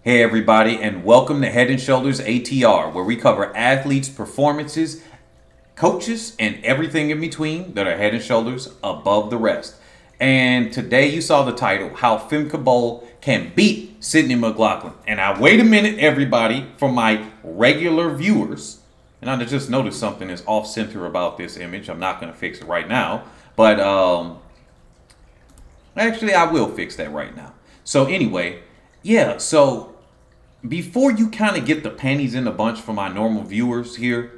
Hey, everybody, and welcome to Head and Shoulders ATR, where we cover athletes' performances, coaches, and everything in between that are head and shoulders above the rest. And today you saw the title, How Femke Bol Can Beat Sydney McLaughlin. And I wait a minute, everybody, for my regular viewers. And I just noticed something is off center about this image. I'm not going to fix it right now. But actually, I will fix that right now. So anyway, yeah, so before you kind of get the panties in a bunch for my normal viewers here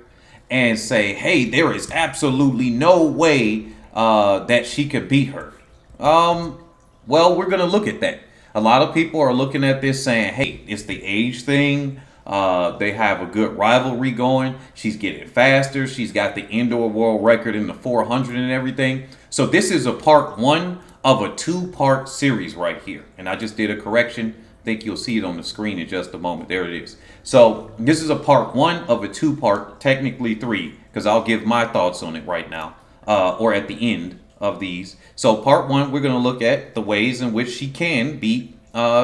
and say, hey, there is absolutely no way that she could beat her. Well, we're going to look at that. A lot of people are looking at this saying, hey, it's the age thing. They have a good rivalry going. She's getting faster. She's got the indoor world record in the 400 and everything. So this is a part one of a two-part series right here. And I just did a correction. Think you'll see it on the screen in just a moment. There it is. So this is a part one of a two-part, technically three, because I'll give my thoughts on it right now, or at the end of these. So part one, we're going to look at the ways in which she can beat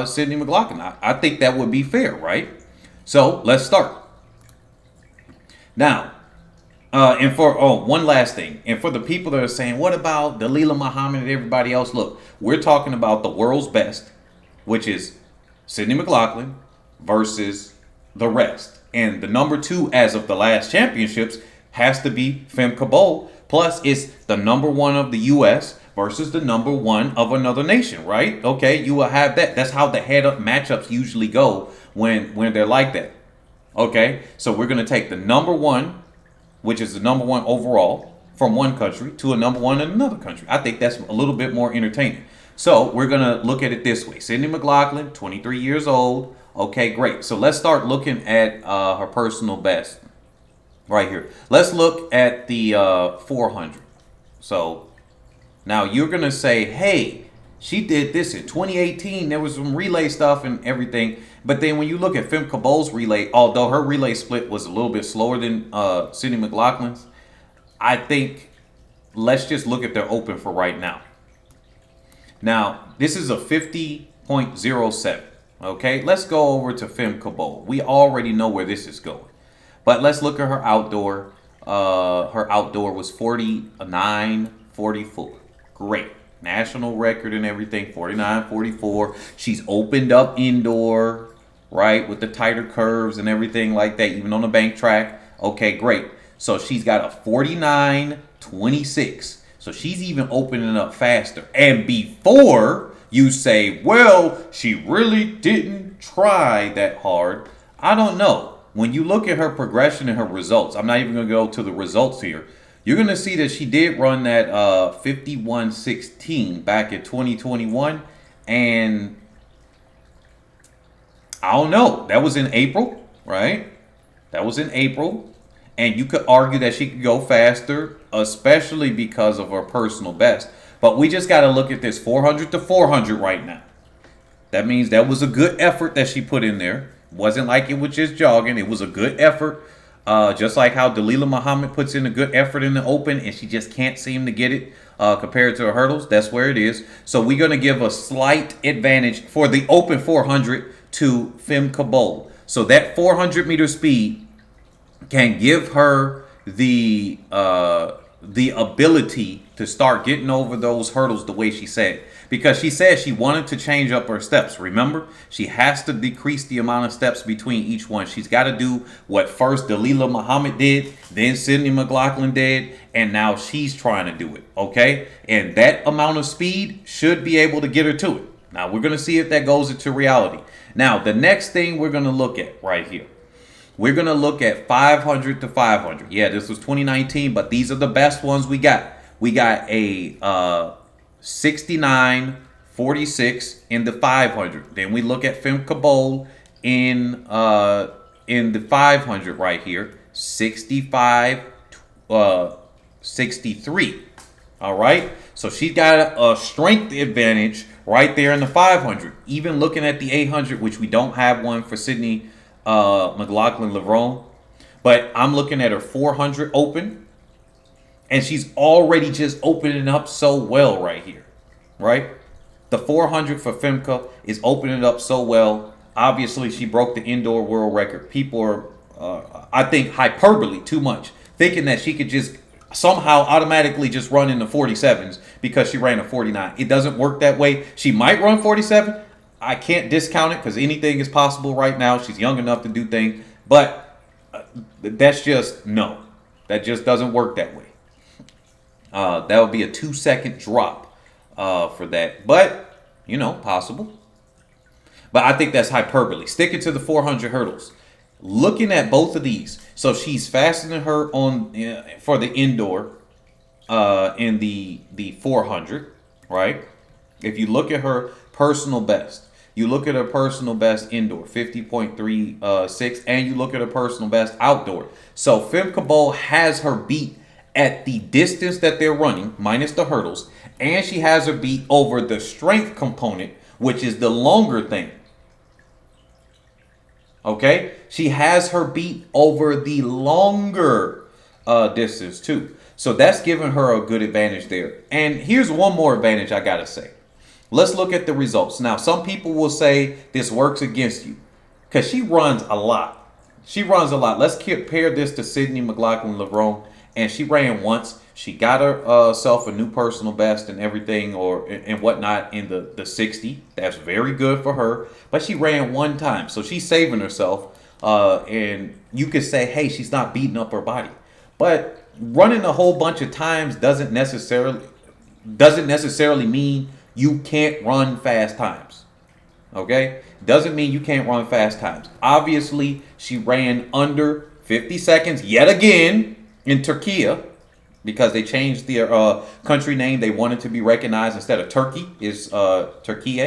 Sydney McLaughlin. I think that would be fair, right? So let's start. Now, and for one last thing, and for the people that are saying, what about Dalilah Muhammad and everybody else? Look, we're talking about the world's best, which is Sydney McLaughlin versus the rest. And the number two as of the last championships has to be Femke Bol. Plus, it's the number one of the U.S. versus the number one of another nation, right? Okay, you will have that. That's how the head-up matchups usually go when they're like that. Okay, so we're going to take the number one, which is the number one overall, from one country to a number one in another country. I think that's a little bit more entertaining. So we're going to look at it this way. Sydney McLaughlin, 23 years old. Okay, great. So let's start looking at her personal best right here. Let's look at the 400. So now you're going to say, hey, she did this in 2018. There was some relay stuff and everything. But then when you look at Femke Bol's relay, although her relay split was a little bit slower than Sydney McLaughlin's, I think let's just look at their open for right now. Now, this is a 50.07. Okay, let's go over to Femke Bol. We already know where this is going. But let's look at her outdoor. Her outdoor was 49.44. Great. National record and everything, 49.44. She's opened up indoor, right, with the tighter curves and everything like that, even on the bank track. Okay, great. So she's got a 49.26. So she's even opening up faster. And before you say, well, she really didn't try that hard, I don't know. When you look at her progression and her results, I'm not even going to go to the results here. You're going to see that she did run that 51.16 back in 2021. And I don't know. That was in April, right? That was in April. And you could argue that she could go faster, especially because of her personal best. But we just got to look at this 400 to 400 right now. That means that was a good effort that she put in there. It wasn't like it was just jogging. It was a good effort. Just like how Dalilah Muhammad puts in a good effort in the open and she just can't seem to get it compared to her hurdles. That's where it is. So we're going to give a slight advantage for the open 400 to Femke Bol. So that 400 meter speed can give her the ability to start getting over those hurdles the way she said. Because she said she wanted to change up her steps. Remember, she has to decrease the amount of steps between each one. She's got to do what first Dalilah Muhammad did, then Sydney McLaughlin did, and now she's trying to do it, okay? And that amount of speed should be able to get her to it. Now, we're going to see if that goes into reality. Now, the next thing we're going to look at right here. We're going to look at 500 to 500. Yeah, this was 2019, but these are the best ones we got. We got a 69.46 in the 500. Then we look at Femke Bol in the 500 right here, 65.63. All right, so she's got a strength advantage right there in the 500. Even looking at the 800, which we don't have one for Sydney McLaughlin-Levrone, but I'm looking at her 400 open, and she's already just opening up so well right here, right? The 400 for Femke is opening up so well. Obviously, she broke the indoor world record. People are, I think, hyperbole too much, thinking that she could just somehow automatically just run in the 47s because she ran a 49. It doesn't work that way. She might run 47. I can't discount it because anything is possible right now. She's young enough to do things, but that's just no. That just doesn't work that way. That would be a 2-second drop for that, but you know, possible. But I think that's hyperbole. Sticking to the 400 hurdles. Looking at both of these, so she's faster than her on for the indoor in the 400, right? If you look at her personal best, you look at her personal best indoor, 50.36, and you look at her personal best outdoor. So Femke Bol has her beat at the distance that they're running, minus the hurdles, and she has her beat over the strength component, which is the longer thing. Okay, she has her beat over the longer distance too. So that's giving her a good advantage there. And here's one more advantage I gotta say. Let's look at the results. Now, some people will say this works against you because she runs a lot. She runs a lot. Let's compare this to Sydney McLaughlin-Levrone. And she ran once. She got herself a new personal best and everything and whatnot in the 60. That's very good for her. But she ran one time. So she's saving herself. And you could say, hey, she's not beating up her body. But running a whole bunch of times doesn't necessarily mean you can't run fast times. Okay? Doesn't mean you can't run fast times. Obviously, she ran under 50 seconds yet again in Turkey, because they changed their country name. They wanted to be recognized instead of Turkey is Turkey,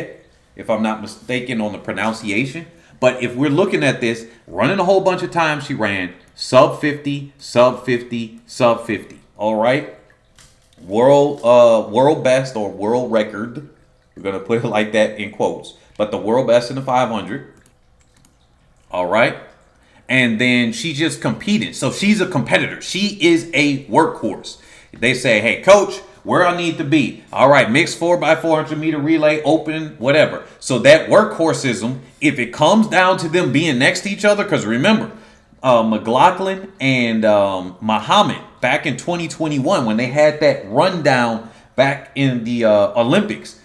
if I'm not mistaken on the pronunciation. But if we're looking at this, running a whole bunch of times, she ran sub 50, sub 50, sub 50. All right. World best or world record. We're going to put it like that in quotes. But the world best in the 500. All right. And then she just competed. So she's a competitor. She is a workhorse. They say, hey, coach, where I need to be. All right, mixed 4x400 meter relay, open, whatever. So that workhorsism, if it comes down to them being next to each other, because remember, McLaughlin and Muhammad back in 2021, when they had that rundown back in the Olympics,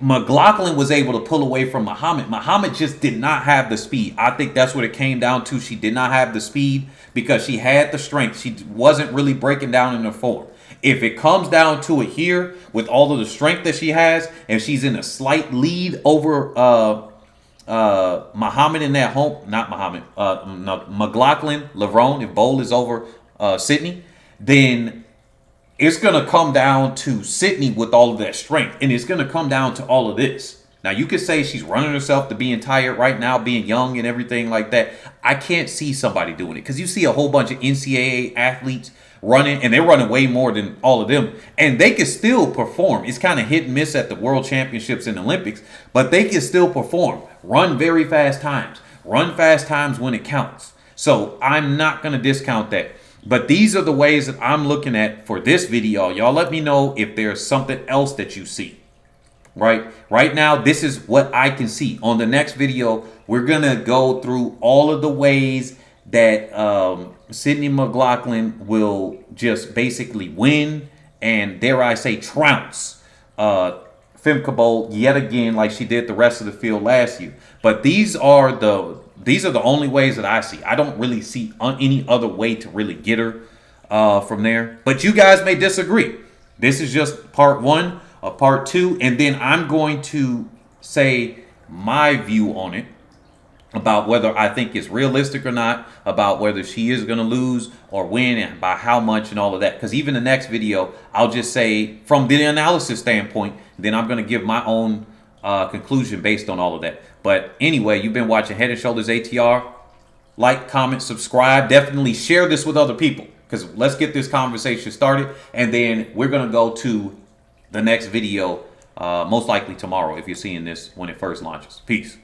McLaughlin was able to pull away from Muhammad. Muhammad just did not have the speed. I think that's what it came down to. She did not have the speed because she had the strength. She wasn't really breaking down in her form. If it comes down to it here, with all of the strength that she has, and she's in a slight lead over Muhammad in that home, not Muhammad, McLaughlin-Levrone, if Bol is over Sydney, then it's going to come down to Sydney with all of that strength. And it's going to come down to all of this. Now, you could say she's running herself to being tired right now, being young and everything like that. I can't see somebody doing it because you see a whole bunch of NCAA athletes running, and they're running way more than all of them. And they can still perform. It's kind of hit and miss at the World Championships and Olympics, but they can still perform. Run very fast times. Run fast times when it counts. So I'm not going to discount that. But these are the ways that I'm looking at for this video. Y'all let me know if there's something else that you see. Right now, this is what I can see. On the next video, we're going to go through all of the ways that Sydney McLaughlin will just basically win and, dare I say, trounce Femke Bol yet again like she did the rest of the field last year. But these are the only ways that I see. I don't really see any other way to really get her from there. But you guys may disagree. This is just part one of part two. And then I'm going to say my view on it, about whether I think it's realistic or not, about whether she is going to lose or win and by how much and all of that. Because even the next video, I'll just say from the analysis standpoint, then I'm going to give my own conclusion based on all of that. But anyway, you've been watching Head & Shoulders ATR. Like, comment, subscribe. Definitely share this with other people because let's get this conversation started. And then we're going to go to the next video, most likely tomorrow if you're seeing this when it first launches. Peace.